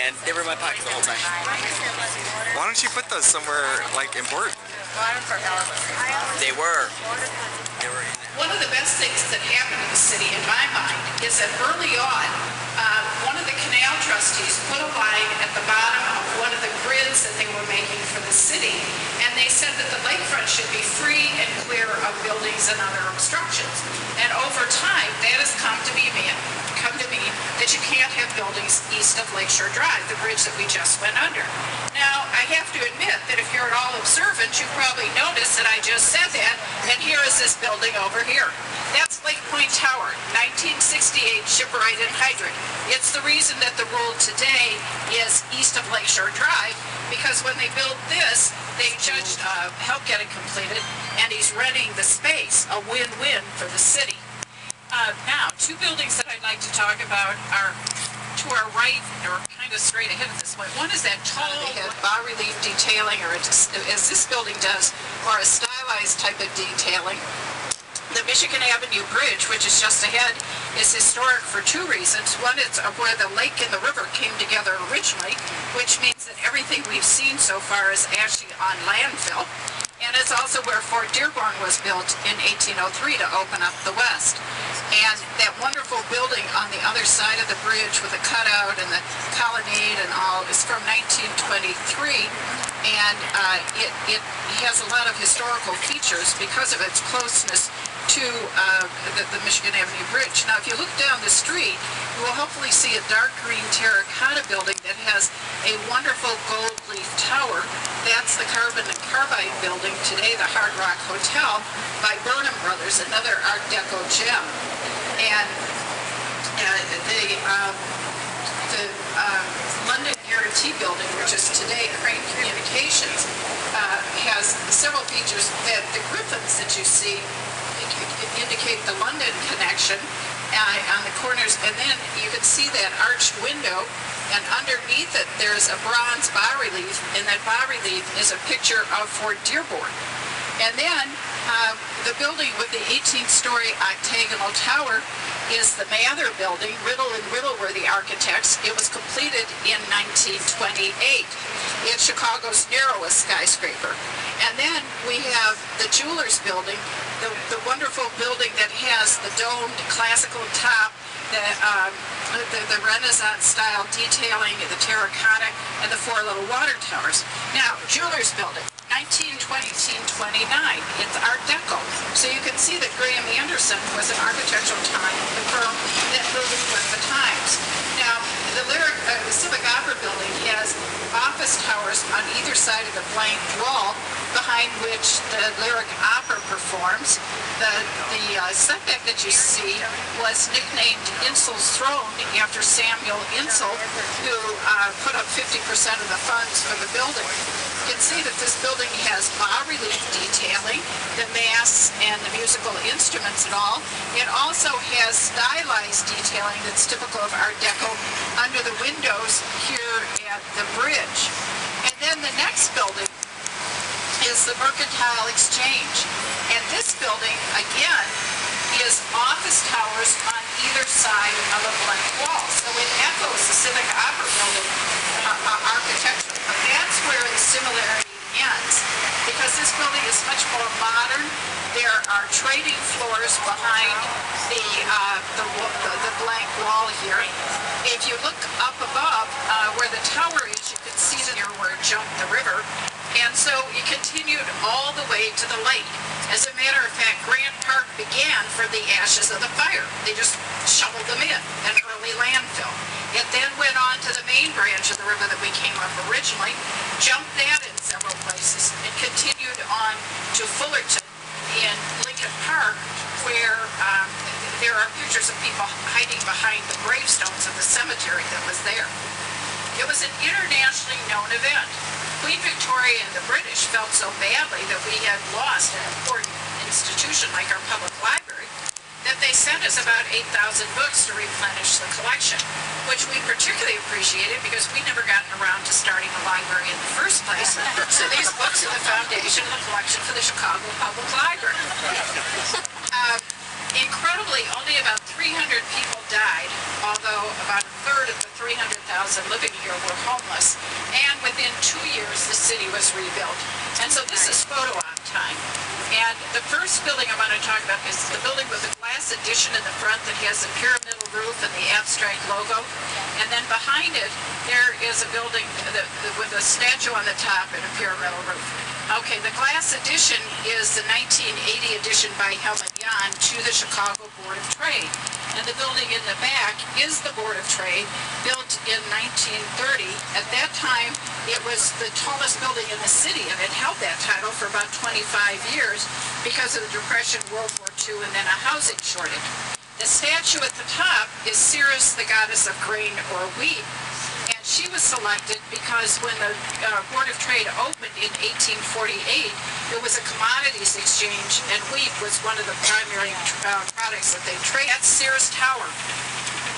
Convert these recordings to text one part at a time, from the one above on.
and they were in my pocket the whole time. Why don't you put those somewhere, like, important? They were. One of the best things that happened in the city, in my mind, is that early on, one of the canal trustees put a line at the bottom of one of the grids that they were making for the city, and they said that the lakefront should be free and clear of buildings and other obstructions. And over time, that has come to mean that you can't have buildings east of Lakeshore Drive, the bridge that we just went under. Now, I have to admit that if you're at all observant, you've probably noticed that I just said that, and here is this building over here. That's Lake Point Tower, 1968 shipwright and hydrant. It's the reason that the rule today is east of Lakeshore Drive, because when they built this, they judged help get it completed, and he's renting the space, a win-win for the city. Now, two buildings that I'd like to talk about are to our right, or kind of straight ahead at this point. One is that tall, they had bas-relief detailing, or as this building does, or a stylized type of detailing. The Michigan Avenue Bridge, which is just ahead, is historic for two reasons. One, it's where the lake and the river came together originally, which means that everything we've seen so far is actually on landfill. And it's also where Fort Dearborn was built in 1803 to open up the West. And that wonderful building on the other side of the bridge with the cutout and the colonnade and all is from 1923. And it has a lot of historical features because of its closeness to the Michigan Avenue Bridge. Now, if you look down the street, you will hopefully see a dark green terracotta building that has a wonderful gold leaf tower. That's the Carbon and Carbide building, today the Hard Rock Hotel, by Burnham Brothers, another Art Deco gem. And the London Guarantee building, which is today Crane Communications, has several features. That the griffins that you see indicate the London connection on the corners, and then you can see that arched window, and underneath it there's a bronze bas-relief, and that bas-relief is a picture of Fort Dearborn. And then the building with the 18-story octagonal tower is the Mather building. Riddle and Riddle were the architects. It was completed in 1928. It's Chicago's narrowest skyscraper. And then we have the Jewelers building, the wonderful building that has the domed classical top, the Renaissance style detailing, the terracotta, and the four little water towers. Now, Jewelers building, 1929. It's Art Deco. So you can see that Graham Anderson was an architectural firm that moved with the times. Now, the Civic Opera building has office towers on either side of the blank wall behind which the Lyric Opera performs. The setback that you see was nicknamed Insull's Throne after Samuel Insull, who put up 50% of the funds for the building. You can see that this building has bas-relief detailing, the masts and the musical instruments and all. It also has stylized detailing that's typical of Art Deco under the windows here at the bridge. And then the next building is the Mercantile Exchange. And this building, again, is office towers on either side of a blank wall. So it echoes the Civic Opera building architecture. But that's where the similarity ends, because this building is much more modern. There are trading floors behind the blank wall here. If you look up above where the tower is, you can see that here where it jumped the river. And so it continued all the way to the lake. As a matter of fact, Grant Park began from the ashes of the fire. They just shoveled them in, an early landfill. It then went on to the main branch of the river that we came up originally, jumped that in several places, and continued on to Fullerton in Lincoln Park, where there are pictures of people hiding behind the gravestones of the cemetery that was there. It was an internationally known event. Queen Victoria and the British felt so badly that we had lost an important institution like our public library that they sent us about 8,000 books to replenish the collection, which we particularly appreciated because we never gotten around to starting a library in the first place. So these books are the foundation of the collection for the Chicago Public Library. Incredibly, only about 300 people died, although about a third of the 300,000 and living here were homeless. And within 2 years, the city was rebuilt. And so this is photo op time. And the first building I want to talk about is the building with the glass addition in the front that has a pyramidal roof and the abstract logo. And then behind it, there is a building with a statue on the top and a pyramidal roof. Okay, the glass addition is the 1980 addition by Helmut Jahn to the Chicago Board of Trade. And the building in the back is the Board of Trade, built in 1930. At that time, it was the tallest building in the city, and it held that title for about 25 years because of the Depression, World War II, and then a housing shortage. The statue at the top is Ceres, the goddess of grain or wheat. And she was selected because when the Board of Trade opened in 1848, it was a commodities exchange, and wheat was one of the primary products that they traded. That's Sears Tower.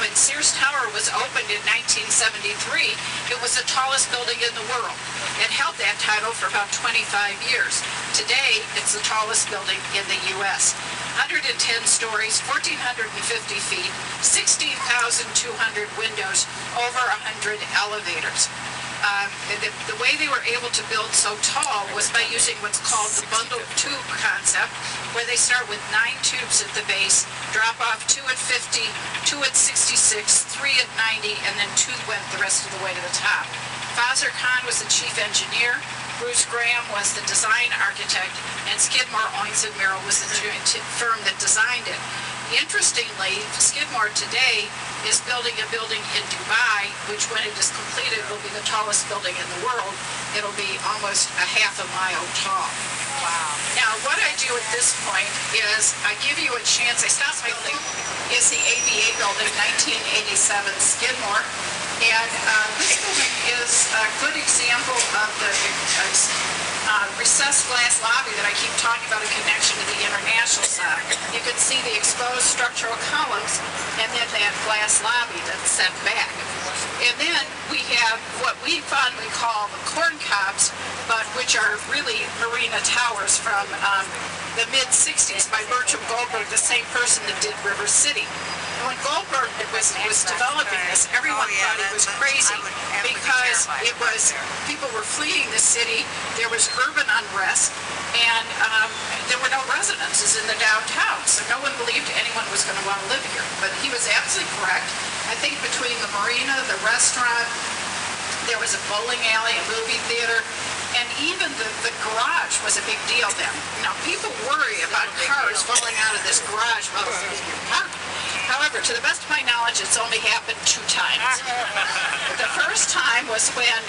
When Sears Tower was opened in 1973, it was the tallest building in the world. It held that title for about 25 years. Today, it's the tallest building in the U.S. 110 stories, 1,450 feet, 16,200 windows, over 100 elevators. The way they were able to build so tall was by using what's called the bundled tube concept, where they start with 9 tubes at the base, drop off 2 at 50, 2 at 66, 3 at 90, and then 2 went the rest of the way to the top. Fazer Khan was the chief engineer, Bruce Graham was the design architect, and Skidmore, Owings & Merrill was the firm that designed it. Interestingly, Skidmore today is building a building in Dubai, which when it is completed will be the tallest building in the world. It'll be almost a half a mile tall. Wow. Now, what I do at this point is I give you a chance. I stop my thing. Is the ABA building, 1987 Skidmore. And this building is a good example of the recessed glass lobby that I keep talking about in connection to the international side. You can see the exposed structural columns and then that glass lobby that's set back. And then we have what we fondly call the corn cobs, but which are really marina towers from the mid-60s by Bertram Goldberg, the same person that did River City. And when Goldberg was developing this, everyone thought he was crazy because it was, people were fleeing the city, there was urban unrest, and there were no residences in the downtown, so no one believed anyone was going to want to live here. But he was absolutely correct. I think between the marina, the restaurant, there was a bowling alley, a movie theater, and even the garage was a big deal then. Now, people worry about cars falling out of this garage while they're in your car. However, to the best of my knowledge, it's only happened 2 times. The first time was when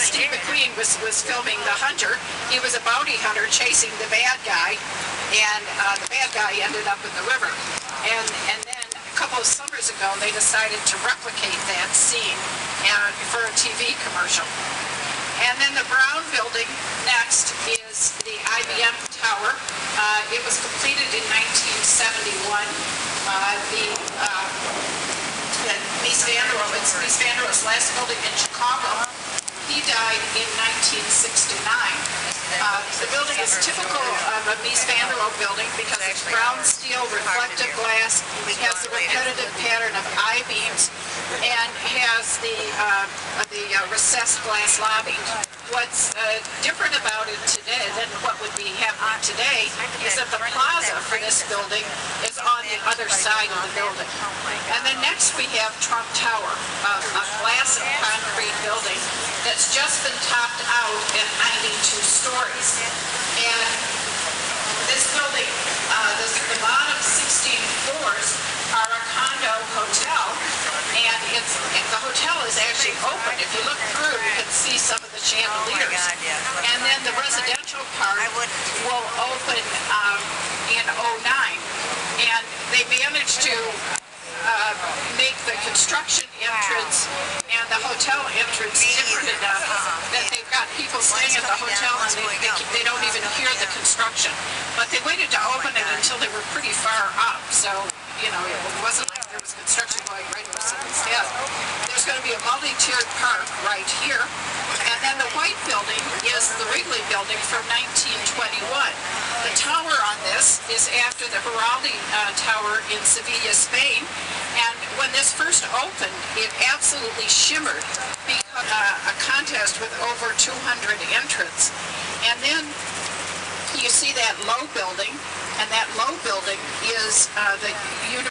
Steve McQueen was filming The Hunter. He was a bounty hunter chasing the bad guy, and the bad guy ended up in the river. And then a couple of summers ago, they decided to replicate that scene for a TV commercial. And then the Brown building next is the IBM Tower. It was completed in 1971. Mies van der Rohe, it's Mies van der Rohe's last building in Chicago. He died in 1969. The building is typical of a Mies van der Rohe building because it's brown steel, reflective glass, has the repetitive pattern of I-beams, and has the recessed glass lobby. What's different about it today than what would be happening today is that the plaza for this building is on the other side of the building. And then next we have Trump Tower, a glass and concrete building that's just been topped out at 92 stories. And this building, the bottom 16 floors are a condo hotel, and the hotel is actually open. If you look through, you can see some of the chandeliers. And then the residential part will open in 09. And they managed to make the construction entrance and the hotel entrance different enough that they've got people staying at the hotel and they don't even hear the construction. But they waited to open it until they were pretty far up, so you know, it wasn't like there was construction going right over someone's head. There's going to be a multi-tiered park right here. And then the white building is the Wrigley building from 1921. The tower on this is after the Giraldi Tower in Sevilla, Spain. And when this first opened, it absolutely absolutely shimmered because a contest with over 200 entrants. And then you see that low building, and that low building is the